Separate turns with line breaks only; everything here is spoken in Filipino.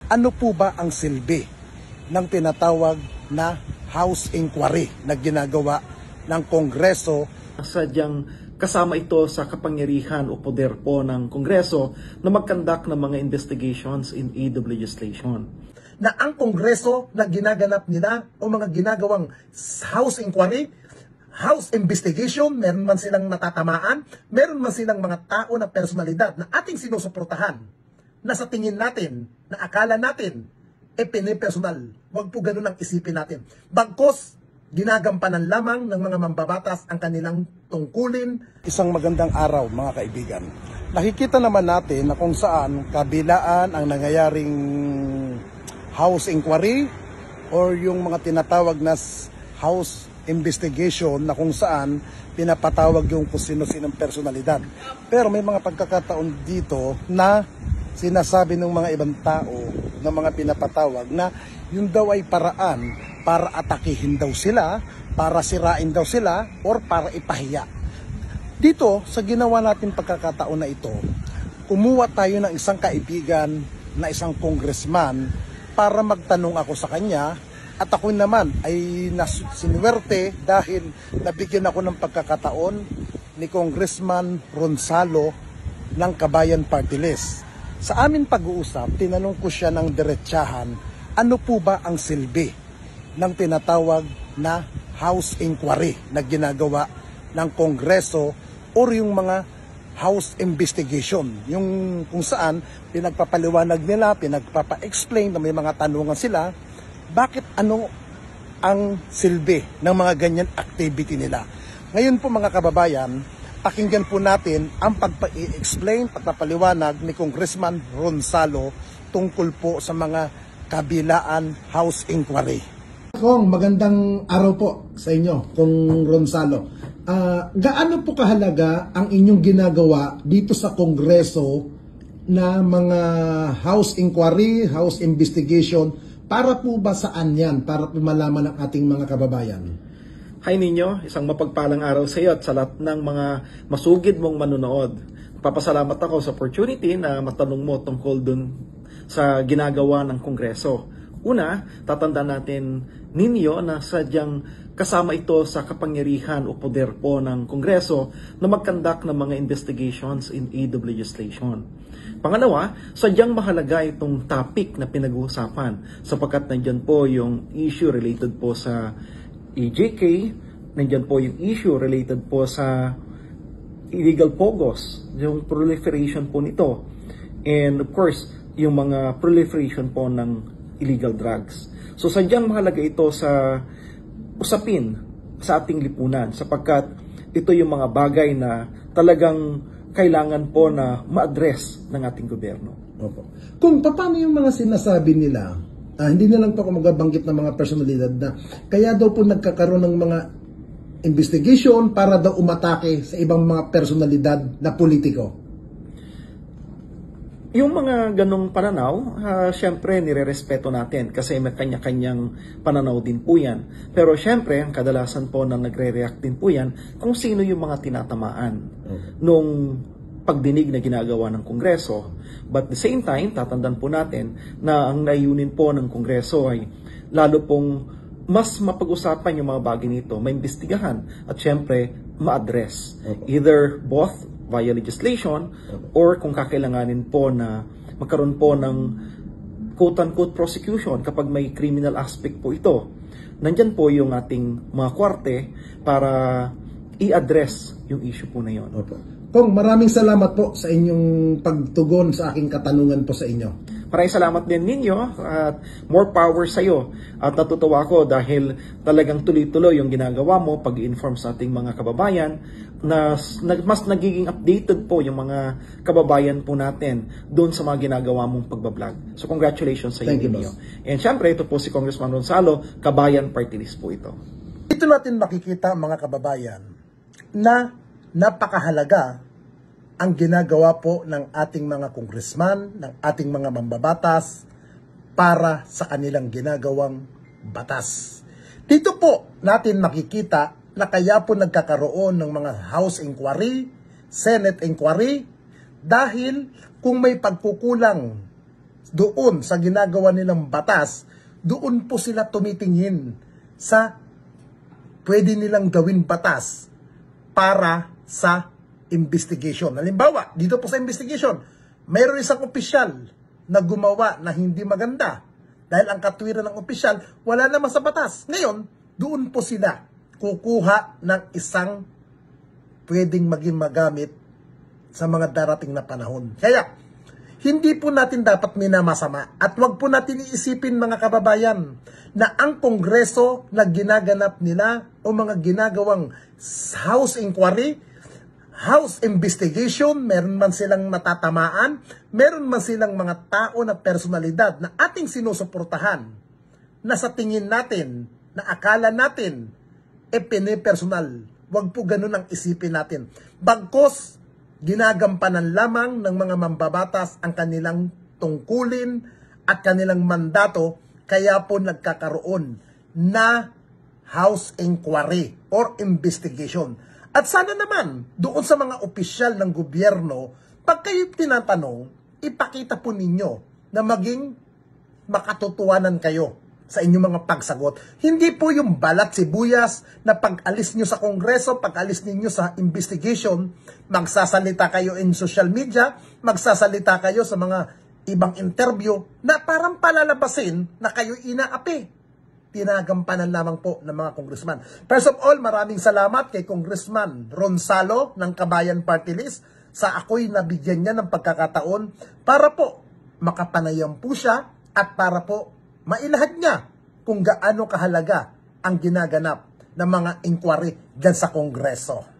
Ano po ba ang silbi ng tinatawag na House Inquiry na ginagawa ng Kongreso?
Sadyang kasama ito sa kapangyarihan o poder po ng Kongreso na mag-conduct ng mga investigations in aid of legislation.
Na ang Kongreso na ginaganap nila o mga ginagawang House Inquiry, House Investigation, meron man silang natatamaan, meron man silang mga tao na personalidad na ating sinusuportahan, na sa tingin natin, na akala natin, pinipersonal. Huwag po ganun ang isipin natin. Bagkos, ginagampanan lamang ng mga mambabatas ang kanilang tungkulin. Isang magandang araw, mga kaibigan. Nakikita naman natin na kung saan kabilaan ang nangyayaring House Inquiry or yung mga tinatawag na House Investigation na kung saan pinapatawag yung kung sino-sinong personalidad. Pero may mga pagkakataon dito na sinasabi ng mga ibang tao, ng mga pinapatawag, na yun daw ay paraan para atakihin daw sila, para sirain daw sila, or para ipahiya. Dito, sa ginawa natin pagkakataon na ito, kumuha tayo ng isang kaibigan na isang congressman para magtanong ako sa kanya, at ako naman ay sinuwerte dahil nabigyan ako ng pagkakataon ni Congressman Ronsalo ng Kabayan Party List. Sa amin pag-uusap, tinanong ko siya ng diretsahan, ano po ba ang silbi ng tinatawag na House Inquiry na ginagawa ng Kongreso or yung mga House Investigation, yung kung saan pinagpapaliwanag nila, pinagpapa-explain na may mga tanungan sila, bakit ano ang silbi ng mga ganyan activity nila. Ngayon po mga kababayan, pakinggan po natin ang pagpa-explain, pagpapaliwanag ni Congressman Ronsalo tungkol po sa mga kabilaan House Inquiry. Kong, magandang araw po sa inyo, Kong Ronsalo. Gaano po kahalaga ang inyong ginagawa dito sa Kongreso na mga House Inquiry, House Investigation, para po ba saan yan? Para po malaman ng ating mga kababayan.
Hi ninyo, isang mapagpalang araw sa iyo at sa lahat ng mga masugid mong manunood. Papasalamat ako sa opportunity na matanong mo tungkol dun sa ginagawa ng Kongreso. Una, tatandaan natin ninyo na sadyang kasama ito sa kapangyarihan o poder po ng Kongreso na mag-conduct ng mga investigations in aid of legislation. Pangalawa, sadyang mahalaga itong topic na pinag-uusapan sapagkat nandyan po yung issue related po sa EJK, nandyan po yung issue related po sa illegal pogos, yung proliferation po nito, and of course, yung mga proliferation po ng illegal drugs. So sadyang mahalaga ito sa usapin sa ating lipunan sapagkat ito yung mga bagay na talagang kailangan po na ma-address ng ating gobyerno.
Opo. Kung paano yung mga sinasabi nila, hindi na lang po ako magabanggit ng mga personalidad na kaya daw po nagkakaroon ng mga investigation para daw umatake sa ibang mga personalidad na politiko.
Yung mga ganong pananaw, syempre nirerespeto natin kasi may kanya-kanyang pananaw din po yan. Pero syempre, ang kadalasan po na nagre-react din po yan kung sino yung mga tinatamaan nung pagdinig na ginagawa ng Kongreso. But at the same time, tatandaan po natin na ang layunin po ng Kongreso ay lalo pong mas mapag-usapan yung mga bagay nito, maimbestigahan at syempre ma-address. Either both via legislation or kung kakailanganin po na magkaroon po ng quote-unquote prosecution kapag may criminal aspect po ito. Nandyan po yung ating mga korte para i-address yung issue po na yun.
Kong, maraming salamat po sa inyong pagtugon sa aking katanungan po sa inyo.
Maraming salamat din ninyo at more power sa iyo. At natutuwa ako dahil talagang tuloy-tuloy yung ginagawa mo pag-inform sa ating mga kababayan na mas nagiging updated po yung mga kababayan po natin doon sa mga ginagawa mong pagbablog. So congratulations sa iyo ninyo. And syempre ito po si Congressman Ronsalo, Kabayan Party List po ito.
Dito natin makikita mga kababayan na napakahalaga ang ginagawa po ng ating mga congressman, ng ating mga mambabatas para sa kanilang ginagawang batas. Dito po natin makikita na kaya po nagkakaroon ng mga House Inquiry, Senate Inquiry, dahil kung may pagkukulang doon sa ginagawa nilang batas, doon po sila tumitingin sa pwede nilang gawin batas para sa investigation. Halimbawa, dito po sa investigation, mayroon isang opisyal na gumawa na hindi maganda dahil ang katwiran ng opisyal wala naman sa batas. Ngayon, doon po sila kukuha ng isang pwedeng maging magamit sa mga darating na panahon. Kaya, hindi po natin dapat minamasama at wag po natin iisipin mga kababayan na ang Kongreso na ginaganap nila o mga ginagawang House Inquiry, House Investigation, meron man silang natatamaan, meron man silang mga tao na personalidad na ating sinusuportahan na sa tingin natin, na akala natin, pinipersonal. Wag po ganun ang isipin natin. Bagkos, ginagampanan lamang ng mga mambabatas ang kanilang tungkulin at kanilang mandato, kaya po nagkakaroon na House Inquiry or Investigation. At sana naman, doon sa mga opisyal ng gobyerno, pag kayo tinatanong, ipakita po ninyo na maging makatotohanan kayo sa inyong mga pagsagot. Hindi po yung balat sibuyas na pag-alis nyo sa Kongreso, pag-alis ninyo sa investigation, magsasalita kayo in social media, magsasalita kayo sa mga ibang interview na parang palalabasin na kayo inaapi. Tinagampanan lamang po ng mga congressman. First of all, maraming salamat kay Congressman Ronsalo ng Kabayan Party List sa ako'y nabigyan niya ng pagkakataon para po makapanayam po siya at para po mailahad niya kung gaano kahalaga ang ginaganap ng mga inquiry dyan sa Kongreso.